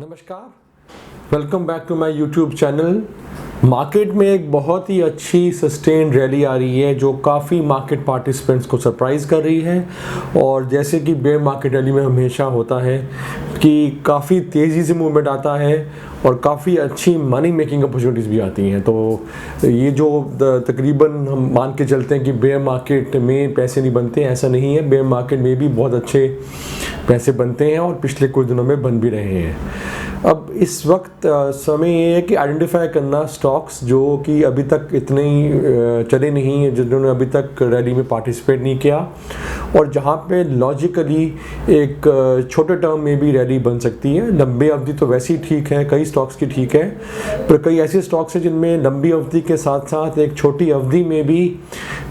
नमस्कार, welcome back to my YouTube channel. Market में एक बहुत ही अच्छी सस्टेन रैली आ रही है जो काफ़ी मार्केट पार्टिसिपेंट्स को सरप्राइज़ कर रही है। और जैसे कि बेयर मार्केट रैली में हमेशा होता है कि काफ़ी तेज़ी से मूवमेंट आता है और काफ़ी अच्छी मनी मेकिंग अपॉर्चुनिटीज़ भी आती हैं। तो ये जो तकरीबन हम मान के चलते हैं कि बेयर मार्केट में पैसे नहीं बनते, ऐसा नहीं है। बेयर मार्केट में भी बहुत अच्छे पैसे बनते हैं और पिछले कुछ दिनों में बन भी रहे हैं। अब इस वक्त समय ये है कि आइडेंटिफाई करना स्टॉक्स जो कि अभी तक इतने चले नहीं हैं, जिन्होंने अभी तक रैली में पार्टिसिपेट नहीं किया, और जहाँ पे लॉजिकली एक छोटे टर्म में भी रैली बन सकती है। लंबी अवधि तो वैसे ही ठीक है, कई स्टॉक्स की ठीक है, पर कई ऐसे स्टॉक्स हैं जिनमें लंबी अवधि के साथ साथ एक छोटी अवधि में भी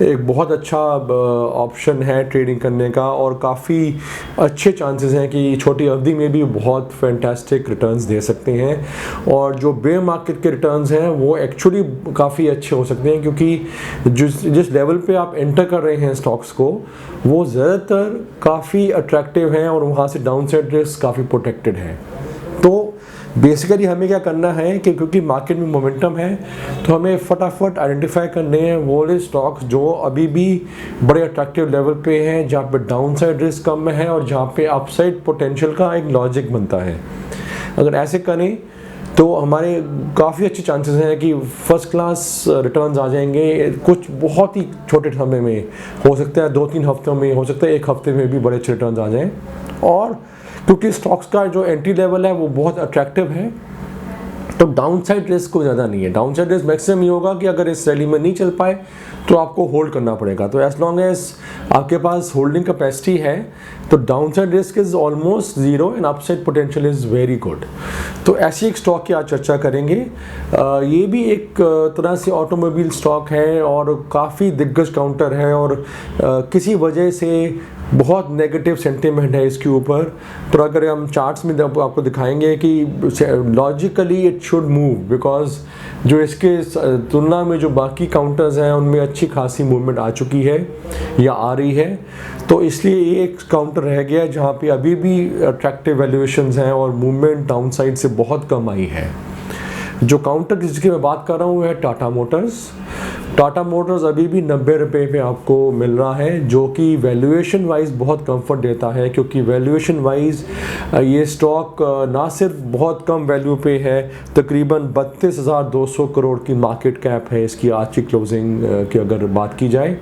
एक बहुत अच्छा ऑप्शन है ट्रेडिंग करने का, और काफ़ी अच्छे चांसेस हैं कि छोटी अवधि में भी बहुत फैंटास्टिक रिटर्न्स दे सकते हैं। और जो बेयर मार्केट के रिटर्न्स हैं वो एक्चुअली काफ़ी अच्छे हो सकते हैं, क्योंकि जिस लेवल पे आप एंटर कर रहे हैं स्टॉक्स को वो ज़्यादातर काफ़ी अट्रैक्टिव हैं और वहाँ से डाउनसाइड रिस्क काफ़ी प्रोटेक्टेड है। तो बेसिकली हमें क्या करना है कि क्योंकि मार्केट में मोमेंटम है तो हमें फटाफट आइडेंटिफाई करने हैं वो वाले स्टॉक्स जो अभी भी बड़े अट्रैक्टिव लेवल पे हैं, जहाँ पे डाउनसाइड रिस्क कम है और जहाँ पे अपसाइड पोटेंशियल का एक लॉजिक बनता है। अगर ऐसे करें तो हमारे काफ़ी अच्छे चांसेस हैं कि फर्स्ट क्लास रिटर्न्स आ जाएंगे। कुछ बहुत ही छोटे समय में हो सकता है, 2-3 हफ्तों में हो सकता है, 1 हफ्ते में भी बड़े अच्छे रिटर्न्स आ जाएं। और क्योंकि स्टॉक्स का जो एंट्री लेवल है वो बहुत अट्रैक्टिव है, तो डाउनसाइड रिस्क को ज़्यादा नहीं है। डाउनसाइड रिस्क मैक्सिमम ये होगा कि अगर इस रैली में नहीं चल पाए तो आपको होल्ड करना पड़ेगा। तो एज लॉन्ग एज आपके पास होल्डिंग कैपेसिटी है तो downside risk is almost zero and upside potential is very good. तो ऐसी एक स्टॉक की आज चर्चा करेंगे। ये भी एक तरह से ऑटोमोबाइल स्टॉक है और काफ़ी दिग्गज काउंटर है, और किसी वजह से बहुत नेगेटिव सेंटिमेंट है इसके ऊपर। पर अगर हम चार्ट्स में आपको दिखाएंगे कि logically it should move, because जो इसके तुलना में जो बाकी काउंटर्स हैं उनमें अच्छी खासी मूवमेंट आ चुकी है या आ रही है। तो इसलिए ये एक काउंटर रह गया है जहाँ पे अभी भी अट्रैक्टिव वैल्यूएशंस हैं और मूवमेंट डाउनसाइड से बहुत कम आई है। जो काउंटर जिसकी मैं बात कर रहा हूँ है टाटा मोटर्स। टाटा मोटर्स अभी भी 90 रुपये पे आपको मिल रहा है, जो कि वैल्यूएशन वाइज बहुत कंफर्ट देता है, क्योंकि वैल्यूएशन वाइज ये स्टॉक ना सिर्फ बहुत कम वैल्यू पे है, तकरीबन 32,200 करोड़ की मार्केट कैप है इसकी आज की क्लोजिंग की अगर बात की जाए।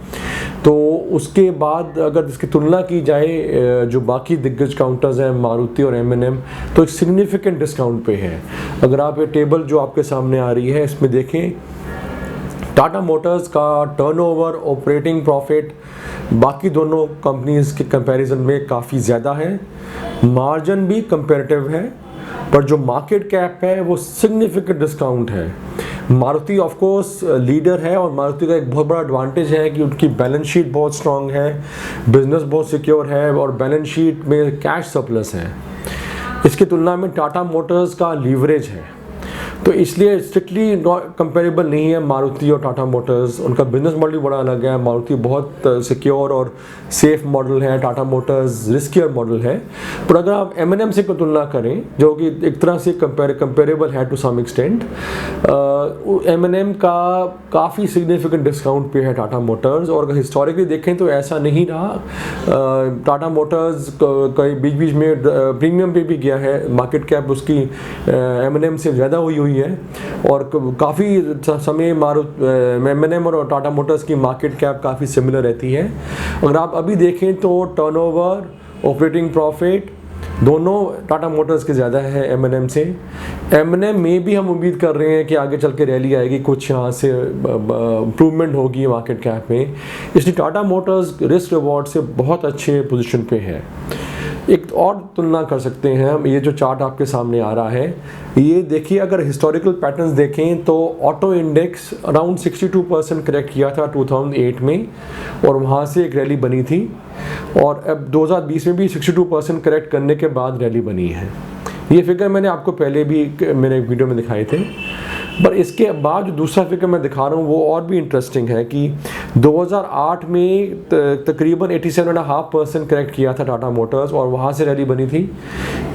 तो उसके बाद अगर इसकी तुलना की जाए जो बाकी दिग्गज काउंटर्स हैं मारुति और M&M, तो एक सिग्निफिकेंट डिस्काउंट पे है। अगर आप ये टेबल जो आपके सामने आ रही है इसमें देखें, टाटा मोटर्स का टर्नओवर, ऑपरेटिंग प्रॉफिट बाकी दोनों कंपनीज के कंपैरिजन में काफ़ी ज़्यादा है, मार्जिन भी कंपैरेटिव है, पर जो मार्केट कैप है वो सिग्निफिकेंट डिस्काउंट है। मारुति ऑफ कोर्स लीडर है और मारुति का एक बहुत बड़ा एडवांटेज है कि उनकी बैलेंस शीट बहुत स्ट्रांग है, बिजनेस बहुत सिक्योर है और बैलेंस शीट में कैश सरप्लस है। इसकी तुलना में टाटा मोटर्स का लीवरेज है, तो इसलिए स्ट्रिक्टली कंपेरेबल नहीं है मारुति और टाटा मोटर्स। उनका बिजनेस मॉडल बड़ा अलग है। मारुति बहुत सिक्योर और सेफ मॉडल है, टाटा मोटर्स रिस्कियर मॉडल है। पर अगर आप M&M से तुलना करें जो कि एक तरह से कंपेरेबल है टू सम एक्सटेंट, M&M का काफ़ी सिग्निफिकेंट डिस्काउंट पे है टाटा मोटर्स। और अगर हिस्टोरिकली देखें तो ऐसा नहीं रहा। टाटा मोटर्स कई बीच बीच में प्रीमियम पे भी गया है, मार्केट कैप उसकी M&M से ज़्यादा हुई है, और काफ़ी समय M&M और टाटा मोटर्स की मार्केट कैप काफ़ी सिमिलर रहती है। अगर आप अभी देखें तो टर्नओवर, ऑपरेटिंग प्रॉफिट दोनों टाटा मोटर्स के ज़्यादा है M&M से। M&M में भी हम उम्मीद कर रहे हैं कि आगे चल के रैली आएगी, कुछ यहाँ से इम्प्रूवमेंट होगी मार्केट कैप में, इसलिए टाटा मोटर्स रिस्क रिवॉर्ड से बहुत अच्छे पोजीशन पे है। एक और तुलना कर सकते हैं हम, ये जो चार्ट आपके सामने आ रहा है ये देखिए, अगर हिस्टोरिकल पैटर्न्स देखें तो ऑटो इंडेक्स अराउंड 62% करेक्ट किया था 2008 में, और वहाँ से एक रैली बनी थी, और अब 2020 में भी 62% करेक्ट करने के बाद रैली बनी है। ये फिगर मैंने आपको पहले भी मेरे वीडियो में दिखाए थे। पर इसके बाद जो दूसरा फिगर मैं दिखा रहा हूँ वो और भी इंटरेस्टिंग है कि 2008 में तकरीबन 87.5% करेक्ट किया था टाटा मोटर्स और वहाँ से रैली बनी थी।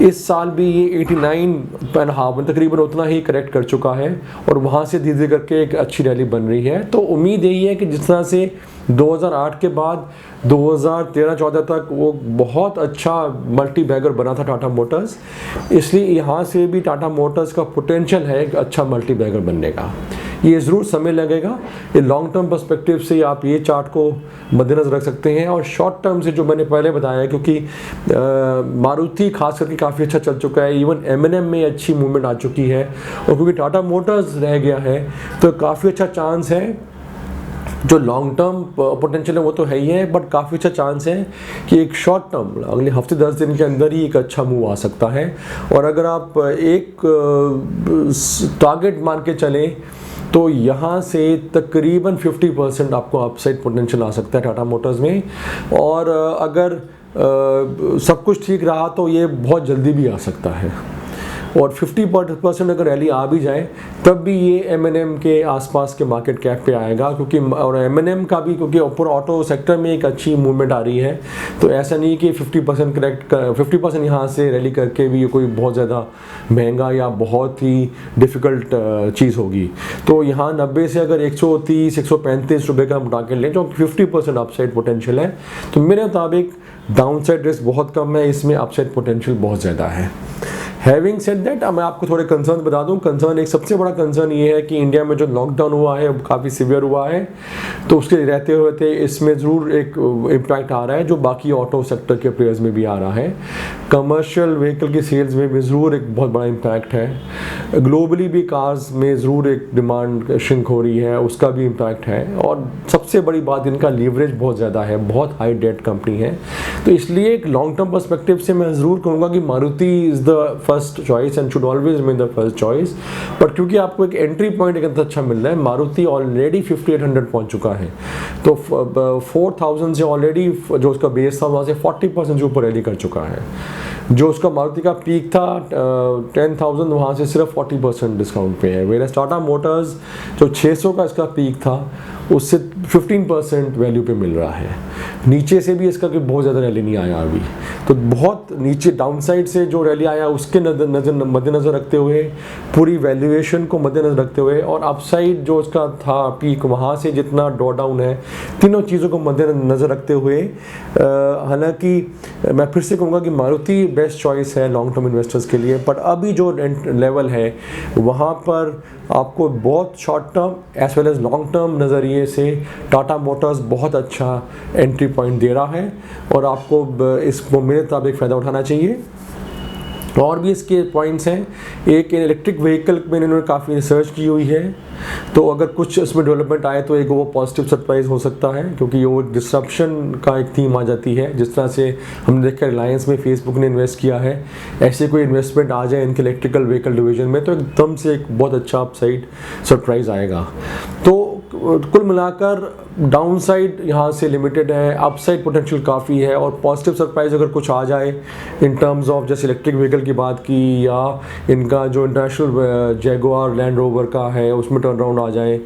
इस साल भी ये 89.5 तकरीबन उतना ही करेक्ट कर चुका है और वहाँ से धीरे धीरे करके एक अच्छी रैली बन रही है। तो उम्मीद यही है कि जिस तरह से 2008 के बाद 2013-14 तक वो बहुत अच्छा मल्टी बैगर बना था टाटा मोटर्स, इसलिए यहाँ से भी टाटा मोटर्स का पोटेंशियल है एक अच्छा मल्टी बैगर बनने का। ये ज़रूर समय लगेगा। ये लॉन्ग टर्म पर्सपेक्टिव से आप ये चार्ट को मद्देनज़र रख सकते हैं और शॉर्ट टर्म से जो मैंने पहले बताया, क्योंकि मारुति खास करके काफ़ी अच्छा चल चुका है, इवन M&M में अच्छी मूवमेंट आ चुकी है और क्योंकि टाटा मोटर्स रह गया है तो काफ़ी अच्छा चांस है। जो लॉन्ग टर्म पोटेंशियल है वो तो है ही है, बट काफ़ी अच्छा चांस है कि एक शॉर्ट टर्म अगले हफ्ते 10 दिन के अंदर ही एक अच्छा मूव आ सकता है। और अगर आप एक टारगेट मान के चलें तो यहाँ से तकरीबन 50% आपको अपसाइड पोटेंशियल आ सकता है टाटा मोटर्स में। और अगर सब कुछ ठीक रहा तो ये बहुत जल्दी भी आ सकता है और 50% अगर रैली आ भी जाए तब भी ये M&M के आसपास के मार्केट कैप पे आएगा, क्योंकि और M&M का भी क्योंकि ऊपर ऑटो सेक्टर में एक अच्छी मूवमेंट आ रही है, तो ऐसा नहीं कि 50% करेक्ट 50% यहाँ से रैली करके भी ये कोई बहुत ज़्यादा महंगा या बहुत ही डिफ़िकल्ट चीज़ होगी। तो यहाँ 90 से अगर 130-135 रुपये का हम टारगेट लें जो 50% अपसाइड पोटेंशियल है, तो मेरे मुताबिक डाउनसाइड रिस्क बहुत कम है, इसमें अपसाइड पोटेंशियल बहुत ज़्यादा है। हैविंग सेड दैट, मैं आपको थोड़े कंसर्न बता दूं। कंसर्न, एक सबसे बड़ा कंसर्न ये है कि इंडिया में जो लॉकडाउन हुआ है वो काफ़ी सीवियर हुआ है, तो उसके रहते हुए इसमें ज़रूर एक इम्पैक्ट आ रहा है जो बाकी ऑटो सेक्टर के प्लेयर्स में भी आ रहा है। कमर्शियल व्हीकल की सेल्स में भी ज़रूर एक बहुत बड़ा इम्पैक्ट है। ग्लोबली भी कार्स में ज़रूर एक डिमांड श्रिंक हो रही है, उसका भी इम्पैक्ट है। और सबसे बड़ी बात, इनका लीवरेज बहुत ज़्यादा है, बहुत हाई डेट कंपनी है, तो इसलिए एक लॉन्ग टर्म पर्सपेक्टिव से मैं ज़रूर कहूँगा कि Maruti is the first choice and should always remain the first choice. But क्योंकि आपको एक एंट्री पॉइंट एक अच्छा मिल रहा है, मारुति ऑलरेडी 5800 पहुंच चुका है, तो 4000 से ऑलरेडी जो उसका बेस था वहाँ से 40% ऊपर रैली कर चुका है। जो उसका मारुति का पीक था 10,000, वहाँ से सिर्फ 40% डिस्काउंट पे है। वेयर टाटा मोटर्स जो 600 का इसका पीक था उससे 15% वैल्यू पे मिल रहा है। नीचे से भी इसका कोई बहुत ज़्यादा रैली नहीं आया अभी, तो बहुत नीचे डाउनसाइड से जो रैली आया उसके मद्देनज़र रखते हुए, पूरी वैल्यूएशन को मद्देनज़र रखते हुए और अपसाइड जो उसका था पीक वहाँ से जितना ड्रॉ डाउन है, तीनों चीज़ों को मद्देनज़र रखते हुए हालांकि मैं फिर से कहूँगा कि मारुति बेस्ट चॉइस है लॉन्ग टर्म इन्वेस्टर्स के लिए। बट अभी जो लेवल है वहाँ पर आपको बहुत short term as well as long term नज़रिए से टाटा मोटर्स बहुत अच्छा एंट्री पॉइंट दे रहा है और आपको इसको मेरे मुताबिक फ़ायदा उठाना चाहिए। और भी इसके पॉइंट्स हैं। एक, इलेक्ट्रिक व्हीकल में इन्होंने काफ़ी रिसर्च की हुई है, तो अगर कुछ इसमें डेवलपमेंट आए तो एक वो पॉजिटिव सरप्राइज हो सकता है, क्योंकि वो डिस्रप्शन का एक थीम आ जाती है। जिस तरह से हमने देखा रिलायंस में फेसबुक ने इन्वेस्ट किया है, ऐसे कोई इन्वेस्टमेंट आ जाए इनके इलेक्ट्रिकल व्हीकल डिवीजन में तो एकदम से एक बहुत अच्छा अपसाइड सरप्राइज आएगा। तो कुल मिलाकर डाउनसाइड यहाँ से लिमिटेड है, अपसाइड पोटेंशियल काफ़ी है और पॉजिटिव सरप्राइज अगर कुछ आ जाए इन टर्म्स ऑफ जैसे इलेक्ट्रिक व्हीकल की बात की या इनका जो इंटरनेशनल जैगुआर लैंड रोवर का है उसमें टर्न अराउंड आ जाए,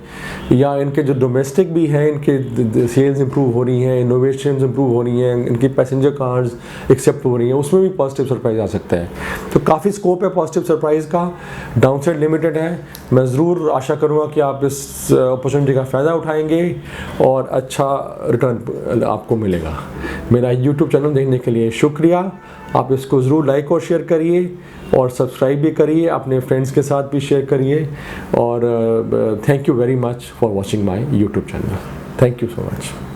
या इनके जो डोमेस्टिक भी हैं इनके सेल्स इंप्रूव हो रही हैं, इनोवेशंस इंप्रूव हो रही हैं, इनकी पैसेंजर कार्स एक्सेप्ट हो रही हैं, उसमें भी पॉजिटिव सरप्राइज आ सकता है। तो काफ़ी स्कोप है पॉजिटिव सरप्राइज का, डाउनसाइड लिमिटेड है। मैं ज़रूर आशा करूँगा कि आप इस अपॉर्चुनिटी का फ़ायदा उठाएंगे और अच्छा रिटर्न आपको मिलेगा। मेरा YouTube चैनल देखने के लिए शुक्रिया। आप इसको ज़रूर लाइक और शेयर करिए और सब्सक्राइब भी करिए, अपने फ्रेंड्स के साथ भी शेयर करिए। और thank you very much for watching my YouTube channel. Thank you so much.